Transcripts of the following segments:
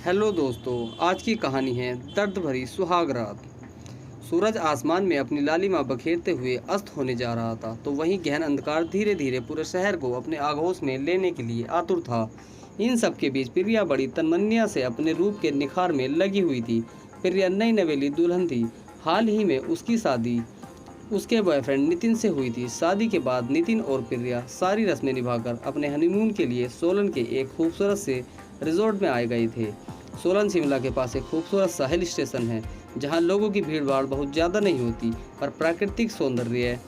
Hello दोस्तों, आज की कहानी है दर्द भरी सुहाग रात। सूरज आसमान में अपनी लालिमा बखेरते हुए अस्त होने जा रहा था, तो वहीं गहन अंधकार धीरे धीरे पूरे शहर को अपने आगोश में लेने के लिए आतुर था। इन सब के बीच प्रिया बड़ी तन्मन्या से अपने रूप के निखार में लगी हुई थी। प्रिया नई नवेली दुल्हन थी। हाल ही में उसकी शादी उसके बॉयफ्रेंड नितिन से हुई थी। शादी के बाद नितिन और प्रिया सारी रस्में निभाकर अपने हनीमून के लिए सोलन के एक खूबसूरत से रिजॉर्ट में आए गए थे। सोलन शिमला के पास एक खूबसूरत सा हिल स्टेशन है, जहां लोगों की भीड़ भाड़ बहुत ज़्यादा नहीं होती, पर प्राकृतिक सौंदर्य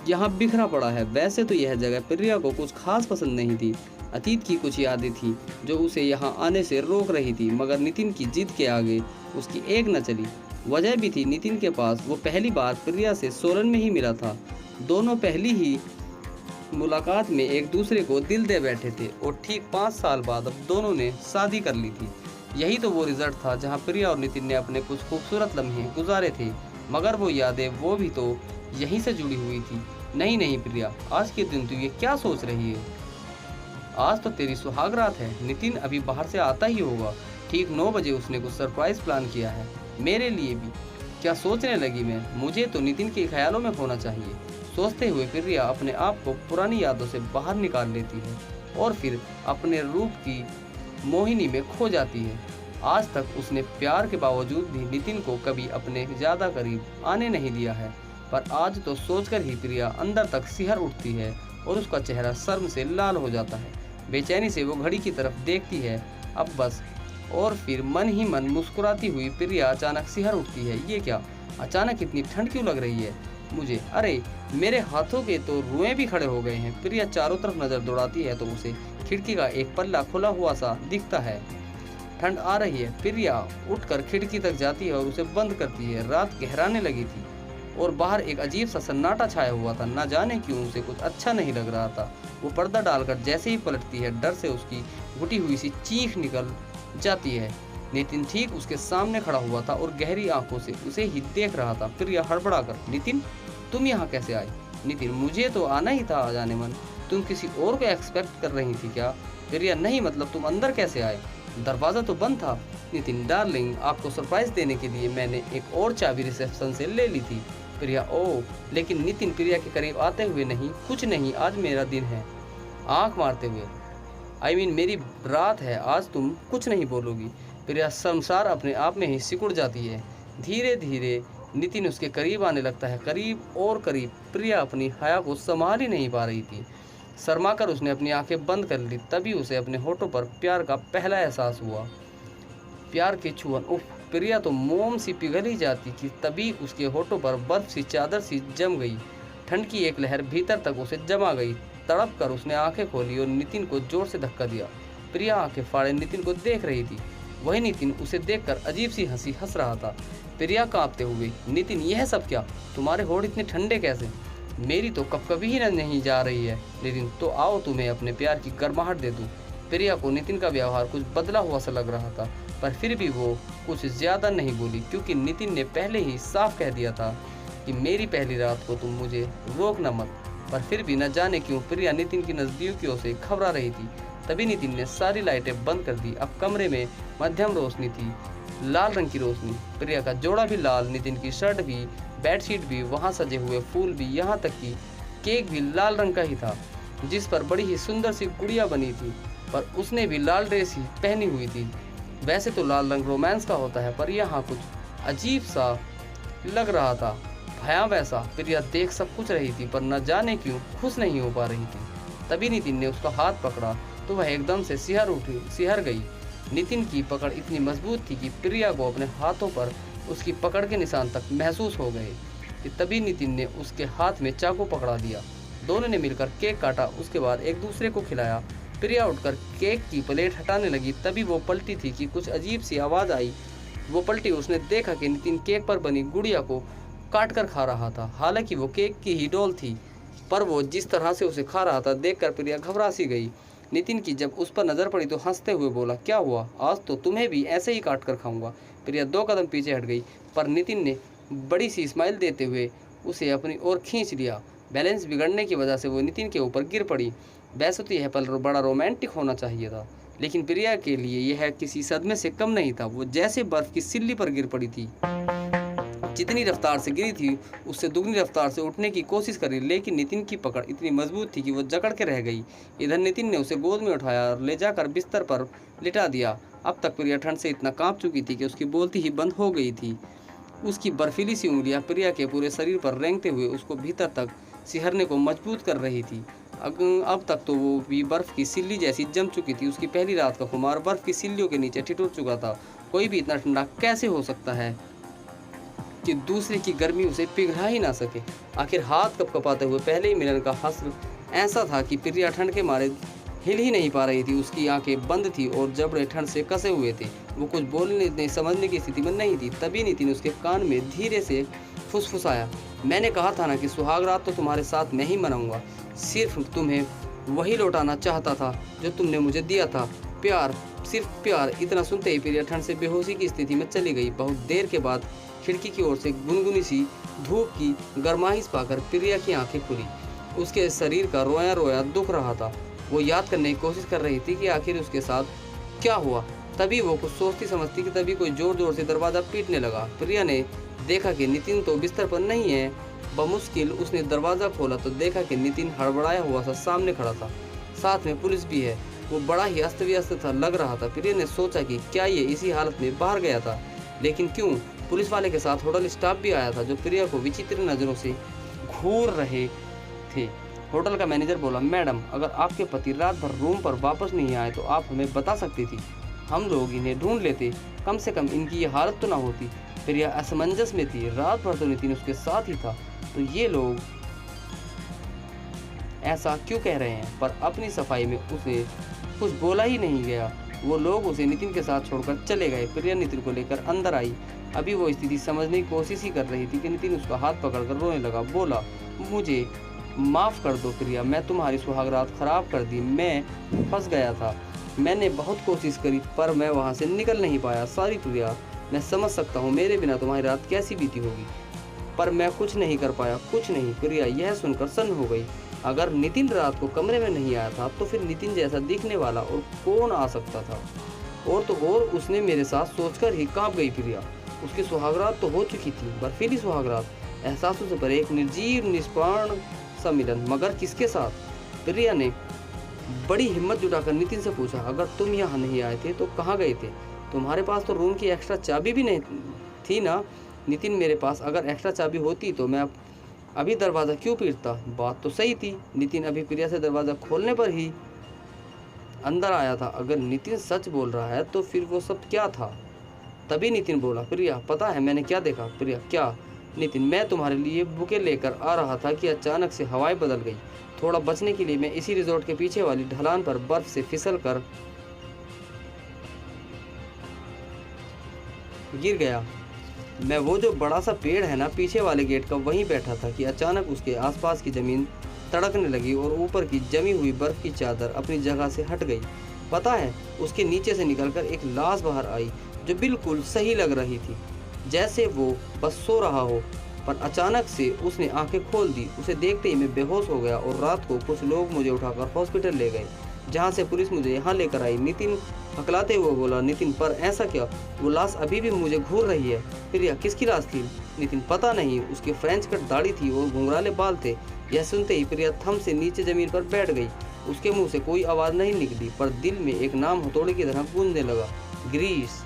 यहाँ बिखरा पड़ा है। वैसे तो यह जगह प्रिया को कुछ खास पसंद नहीं थी। अतीत की कुछ यादें थी जो उसे यहाँ आने से रोक रही थी, मगर नितिन की जिद के आगे उसकी एक न चली। वजह भी थी नितिन के पास। वो पहली बार प्रिया से सोलन में ही मिला था। दोनों पहली ही मुलाकात में एक दूसरे को दिल दे बैठे थे और ठीक 5 साल बाद अब दोनों ने शादी कर ली थी। यही तो वो रिजल्ट था जहाँ प्रिया और नितिन ने अपने कुछ खूबसूरत लम्हे गुजारे थे, मगर वो यादें वो भी तो यहीं से जुड़ी हुई थी। नहीं नहीं प्रिया, आज के दिन तू ये क्या सोच रही है? आज तो तेरी सुहाग रात है। नितिन अभी बाहर से आता ही होगा। ठीक 9 बजे उसने कुछ सरप्राइज प्लान किया है मेरे लिए भी। क्या सोचने लगी मैं? मुझे तो नितिन के ख्यालों में होना चाहिए। सोचते हुए प्रिया अपने आप को पुरानी यादों से बाहर निकाल लेती है और फिर अपने रूप की मोहिनी में खो जाती है। आज तक उसने प्यार के बावजूद भी नितिन को कभी अपने ज़्यादा करीब आने नहीं दिया है, पर आज तो सोचकर ही प्रिया अंदर तक सिहर उठती है और उसका चेहरा शर्म से लाल हो जाता है। बेचैनी से वो घड़ी की तरफ देखती है, अब बस। और फिर मन ही मन मुस्कुराती हुई प्रिया अचानक सिहर उठती है। ये क्या, अचानक इतनी ठंड क्यों लग रही है मुझे? अरे मेरे हाथों के तो रुएं भी खड़े हो गए हैं। प्रिया चारों तरफ नजर दौड़ाती है तो उसे खिड़की का एक पल्ला खुला हुआ सा दिखता है। ठंड आ रही है। प्रिया उठकर खिड़की तक जाती है और उसे बंद करती है। रात गहराने लगी थी और बाहर एक अजीब सा सन्नाटा छाया हुआ था। न जाने क्यों उसे कुछ अच्छा नहीं लग रहा था। वो पर्दा डालकर जैसे ही पलटती है, डर से उसकी घुटी हुई सी चीख निकल जाती है। नितिन ठीक उसके सामने खड़ा हुआ था और गहरी आंखों से उसे ही देख रहा था। प्रिया हड़बड़ाकर, नितिन तुम यहाँ कैसे आए? नितिन, मुझे तो आना ही था जाने मन। तुम किसी और को एक्सपेक्ट कर रही थी क्या? प्रिया, नहीं, मतलब तुम अंदर कैसे आए? दरवाज़ा तो बंद था। नितिन, डार्लिंग, आपको सरप्राइज देने के लिए मैंने एक और चाबी रिसेप्शन से ले ली थी। प्रिया, ओह। लेकिन नितिन प्रिया के करीब आते हुए, नहीं, कुछ नहीं, आज मेरा दिन है। आंख मारते हुए, मेरी रात है, आज तुम कुछ नहीं बोलोगी। प्रिया शर्मसार अपने आप में ही सिकुड़ जाती है। धीरे धीरे नितिन उसके करीब आने लगता है, करीब और करीब। प्रिया अपनी हया को संभाल ही नहीं पा रही थी। शर्माकर उसने अपनी आंखें बंद कर ली। तभी उसे अपने होठों पर प्यार का पहला एहसास हुआ। प्यार की छुअन, उफ! प्रिया तो मोम सी पिघल ही जाती थी। तभी उसके होठों पर बर्फ सी चादर सी जम गई। ठंड की एक लहर भीतर तक उसे जमा गई। तड़प कर उसने आंखें खोली और नितिन को जोर से धक्का दिया। प्रिया आंखें फाड़े नितिन को देख रही थी। वही नितिन उसे देखकर अजीब सी हंसी हंस रहा था। प्रिया कांपते हुए, नितिन, यह सब क्या? तुम्हारे होठ इतने ठंडे कैसे? मेरी तो कभी ही नहीं जा रही है। नितिन, तो आओ तुम्हें अपने प्यार की गर्माहट दे दूं। प्रिया को नितिन का व्यवहार कुछ बदला हुआ सा लग रहा था, पर फिर भी वो कुछ ज्यादा नहीं बोली, क्योंकि नितिन ने पहले ही साफ कह दिया था कि मेरी पहली रात को तुम मुझे रोकना मत। पर फिर भी न जाने क्यों प्रिया नितिन की नज़दीकियों से घबरा रही थी। तभी नितिन ने सारी लाइटें बंद कर दी। अब कमरे में मध्यम रोशनी थी, लाल रंग की रोशनी। प्रिया का जोड़ा भी लाल, नितिन की शर्ट भी, बेडशीट भी, वहाँ सजे हुए फूल भी, यहाँ तक कि केक भी लाल रंग का ही था, जिस पर बड़ी ही सुंदर सी गुड़िया बनी थी। पर उसने भी लाल ड्रेस ही पहनी हुई थी। वैसे तो लाल रंग रोमांस का होता है, पर यहाँ कुछ अजीब सा लग रहा था, भयावह सा। प्रिया देख सब कुछ रही थी, पर न जाने क्यों खुश नहीं हो पा रही थी। तभी नितिन ने उसका हाथ पकड़ा तो वह एकदम से सिहर गई। नितिन की पकड़ इतनी मजबूत थी कि प्रिया को अपने हाथों पर उसकी पकड़ के निशान तक महसूस हो गए। कि तभी नितिन ने उसके हाथ में चाकू पकड़ा दिया। दोनों ने मिलकर केक काटा, उसके बाद एक दूसरे को खिलाया। प्रिया उठकर केक की प्लेट हटाने लगी। तभी वो पलटी थी कि कुछ अजीब सी आवाज़ आई। वो पलटी, उसने देखा कि नितिन केक पर बनी गुड़िया को काट कर खा रहा था। हालांकि वो केक की ही डॉल थी, पर वो जिस तरह से उसे खा रहा था देखकर प्रिया घबरा सी गई। नितिन की जब उस पर नज़र पड़ी तो हंसते हुए बोला, क्या हुआ? आज तो तुम्हें भी ऐसे ही काट कर खाऊंगा। प्रिया 2 कदम पीछे हट गई, पर नितिन ने बड़ी सी स्माइल देते हुए उसे अपनी ओर खींच लिया। बैलेंस बिगड़ने की वजह से वो नितिन के ऊपर गिर पड़ी। वैसे तो यह पल बड़ा रोमांटिक होना चाहिए था, लेकिन प्रिया के लिए यह किसी सदमे से कम नहीं था। वो जैसे बर्फ की सिल्ली पर गिर पड़ी थी। जितनी रफ्तार से गिरी थी उससे दुगनी रफ्तार से उठने की कोशिश करी, लेकिन नितिन की पकड़ इतनी मजबूत थी कि वो जकड़ के रह गई। इधर नितिन ने उसे गोद में उठाया और ले जाकर बिस्तर पर लिटा दिया। अब तक प्रिया ठंड से इतना कांप चुकी थी कि उसकी बोलती ही बंद हो गई थी। उसकी बर्फीली सी उंगलियां प्रिया के पूरे शरीर पर रेंगते हुए उसको भीतर तक सिहरने को मजबूत कर रही थी। अब तक तो वो भी बर्फ की सिल्ली जैसी जम चुकी थी। उसकी पहली रात का खुमार बर्फ की सिल्लियों के नीचे ठिठुर चुका था। कोई भी इतना ठंडा कैसे हो सकता है कि दूसरे की गर्मी उसे पिघला ही ना सके। आखिर हाथ कपकपाते हुए पहले ही मिलन का हश्र ऐसा था कि प्रिया ठंड के मारे हिल ही नहीं पा रही थी। उसकी आंखें बंद थी और जबड़े ठंड से कसे हुए थे। वो कुछ बोलने नहीं समझने की स्थिति में नहीं थी। तभी नितिन उसके कान में धीरे से फुसफुसाया, मैंने कहा था ना कि सुहाग रात तो तुम्हारे साथ मैं ही मनाऊंगा। सिर्फ तुम्हें वही लौटाना चाहता था जो तुमने मुझे दिया था, प्यार, सिर्फ प्यार। इतना सुनते ही प्रिया ठंड से बेहोशी की स्थिति में चली गई। बहुत देर के बाद खिड़की की ओर से गुनगुनी सी धूप की गर्माइश पाकर प्रिया की आंखें खुली। उसके शरीर का रोया रोया दुख रहा था। वो याद करने की कोशिश कर रही थी कि आखिर उसके साथ क्या हुआ। तभी वो कुछ सोचती समझती कि तभी कोई जोर जोर से दरवाज़ा पीटने लगा। प्रिया ने देखा कि नितिन तो बिस्तर पर नहीं है। बमुश्किल उसने दरवाज़ा खोला तो देखा कि नितिन हड़बड़ाया हुआ सा सामने खड़ा था। साथ में पुलिस भी है। वो बड़ा ही अस्त व्यस्त था लग रहा था। प्रिया ने सोचा कि क्या ये इसी हालत में बाहर गया था, लेकिन क्यों? पुलिस वाले के साथ होटल स्टाफ भी आया था जो प्रिया को विचित्र नज़रों से घूर रहे थे। होटल का मैनेजर बोला, मैडम, अगर आपके पति रात भर रूम पर वापस नहीं आए तो आप हमें बता सकती थी, हम लोग इन्हें ढूंढ लेते, कम से कम इनकी ये हालत तो ना होती। प्रिया असमंजस में थी। रात भर तो नितिन उसके साथ ही था, तो ये लोग ऐसा क्यों कह रहे हैं? पर अपनी सफाई में उसे कुछ बोला ही नहीं गया। वो लोग उसे नितिन के साथ छोड़कर चले गए। प्रिया नितिन को लेकर अंदर आई। अभी वो स्थिति समझने की कोशिश ही कर रही थी कि नितिन उसका हाथ पकड़कर रोने लगा। बोला, मुझे माफ़ कर दो प्रिया, मैं तुम्हारी सुहागरात खराब कर दी। मैं फंस गया था। मैंने बहुत कोशिश करी पर मैं वहाँ से निकल नहीं पाया। सॉरी प्रिया, मैं समझ सकता हूँ मेरे बिना तुम्हारी रात कैसी बीती होगी, पर मैं कुछ नहीं कर पाया, कुछ नहीं। प्रिया यह सुनकर सन्न हो गई। अगर नितिन रात को कमरे में नहीं आया था तो फिर नितिन जैसा दिखने वाला और कौन आ सकता था? और तो और उसने मेरे साथ सोचकर ही कांप गई प्रिया। उसकी सुहागरात तो हो चुकी थी, बर्फीली सुहागरात, एहसासों से भरे एक निर्जीव निष्प्राण सा मिलन, मगर किसके साथ? प्रिया ने बड़ी हिम्मत जुटाकर नितिन से पूछा, अगर तुम यहाँ नहीं आए थे तो कहाँ गए थे? तुम्हारे पास तो रूम की एक्स्ट्रा चाबी भी नहीं थी ना? नितिन, मेरे पास अगर एक्स्ट्रा चाबी होती तो मैं अभी दरवाज़ा क्यों पीटता? बात तो सही थी। नितिन अभी प्रिया से दरवाज़ा खोलने पर ही अंदर आया था। अगर नितिन सच बोल रहा है तो फिर वो सब क्या था? तभी नितिन बोला, प्रिया पता है मैंने क्या देखा? प्रिया, क्या? नितिन, मैं तुम्हारे लिए बुके लेकर आ रहा था कि अचानक से हवाएं बदल गई। थोड़ा बचने के लिए मैं इसी रिजॉर्ट के पीछे वाली ढलान पर बर्फ से फिसल कर गिर गया। मैं वो जो बड़ा सा पेड़ है ना पीछे वाले गेट का, वहीं बैठा था कि अचानक उसके आसपास की ज़मीन तड़कने लगी और ऊपर की जमी हुई बर्फ़ की चादर अपनी जगह से हट गई। पता है, उसके नीचे से निकलकर एक लाश बाहर आई जो बिल्कुल सही लग रही थी, जैसे वो बस सो रहा हो। पर अचानक से उसने आंखें खोल दी। उसे देखते ही मैं बेहोश हो गया और रात को कुछ लोग मुझे उठाकर हॉस्पिटल ले गए, जहाँ से पुलिस मुझे यहाँ लेकर आई। नितिन हकलाते हुए बोला। नितिन, पर ऐसा क्या? वो लाश अभी भी मुझे घूर रही है। प्रिया, किसकी लाश थी? नितिन, पता नहीं। उसकी फ्रेंच कट दाढ़ी थी और घुंघराले बाल थे। यह सुनते ही प्रिया थम से नीचे जमीन पर बैठ गई। उसके मुंह से कोई आवाज़ नहीं निकली, पर दिल में एक नाम हथौड़े की तरह गूंजने लगा, ग्रीस।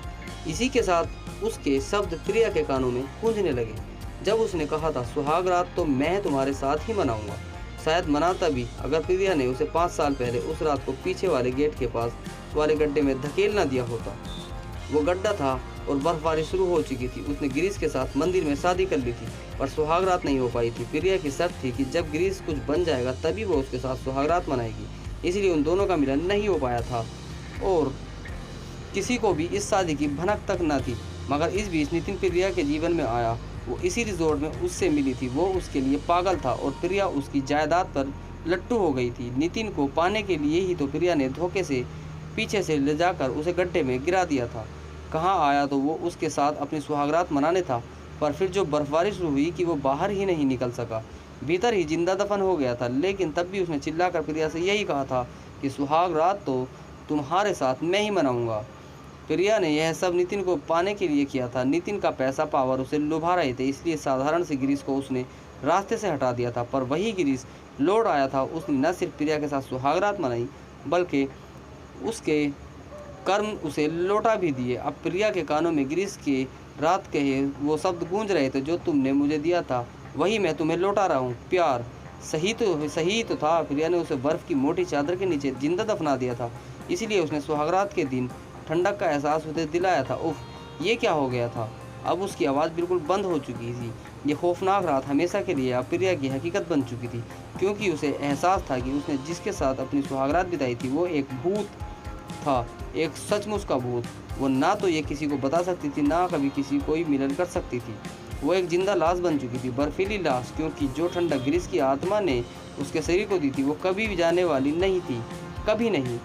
इसी के साथ उसके शब्द प्रिया के कानों में गूंजने लगे। जब उसने कहा था, सुहाग रात तो मैं तुम्हारे साथ ही मनाऊंगा, शायद मनाता भी अगर प्रिया ने उसे 5 साल पहले उस रात को पीछे वाले गेट के पास वाले गड्ढे में धकेल ना दिया होता। वो गड्ढा था और बर्फबारी शुरू हो चुकी थी। उसने गिरीश के साथ मंदिर में शादी कर ली थी, पर सुहागरात नहीं हो पाई थी। प्रिया की शर्त थी कि जब गिरीश कुछ बन जाएगा तभी वो उसके साथ सुहागरात मनाएगी। इसलिए उन दोनों का मिलन नहीं हो पाया था और किसी को भी इस शादी की भनक तक न थी। मगर इस बीच नितिन प्रिया के जीवन में आया। वो इसी रिजॉर्ट में उससे मिली थी। वो उसके लिए पागल था और प्रिया उसकी जायदाद पर लट्टू हो गई थी। नितिन को पाने के लिए ही तो प्रिया ने धोखे से पीछे से ले जाकर उसे गड्ढे में गिरा दिया था। कहाँ आया तो वो उसके साथ अपनी सुहागरात मनाने था, पर फिर जो बर्फबारी शुरू हुई कि वो बाहर ही नहीं निकल सका, भीतर ही जिंदा दफन हो गया था। लेकिन तब भी उसने चिल्लाकर प्रिया से यही कहा था कि सुहाग रात तो तुम्हारे साथ मैं ही मनाऊंगा। प्रिया ने यह सब नितिन को पाने के लिए किया था। नितिन का पैसा पावर उसे लुभा रहे थे, इसलिए साधारण से गिरीश को उसने रास्ते से हटा दिया था। पर वही गिरीश लौट आया था। उसने न सिर्फ प्रिया के साथ सुहागरात मनाई, बल्कि उसके कर्म उसे लौटा भी दिए। अब प्रिया के कानों में गिरीश के रात कहे वो शब्द गूंज रहे थे, जो तुमने मुझे दिया था वही मैं तुम्हें लौटा रहा हूँ। प्यार सही तो था। प्रिया ने उसे बर्फ की मोटी चादर के नीचे जिंदा दफना दिया था, इसलिए उसने सुहागरात के दिन ठंडक का एहसास उसे दिलाया था। उफ, ये क्या हो गया था। अब उसकी आवाज़ बिल्कुल बंद हो चुकी थी। ये खौफनाक रात हमेशा के लिए अब प्रिया की हकीकत बन चुकी थी, क्योंकि उसे एहसास था कि उसने जिसके साथ अपनी सुहागरात बिताई थी वो एक भूत था, एक सचमुच का भूत। वो ना तो ये किसी को बता सकती थी, ना कभी किसी कोई मिलन कर सकती थी। वो एक जिंदा लाश बन चुकी थी, बर्फीली लाश, क्योंकि जो ठंडक गिरीश की आत्मा ने उसके शरीर को दी थी वो कभी भी जाने वाली नहीं थी, कभी नहीं।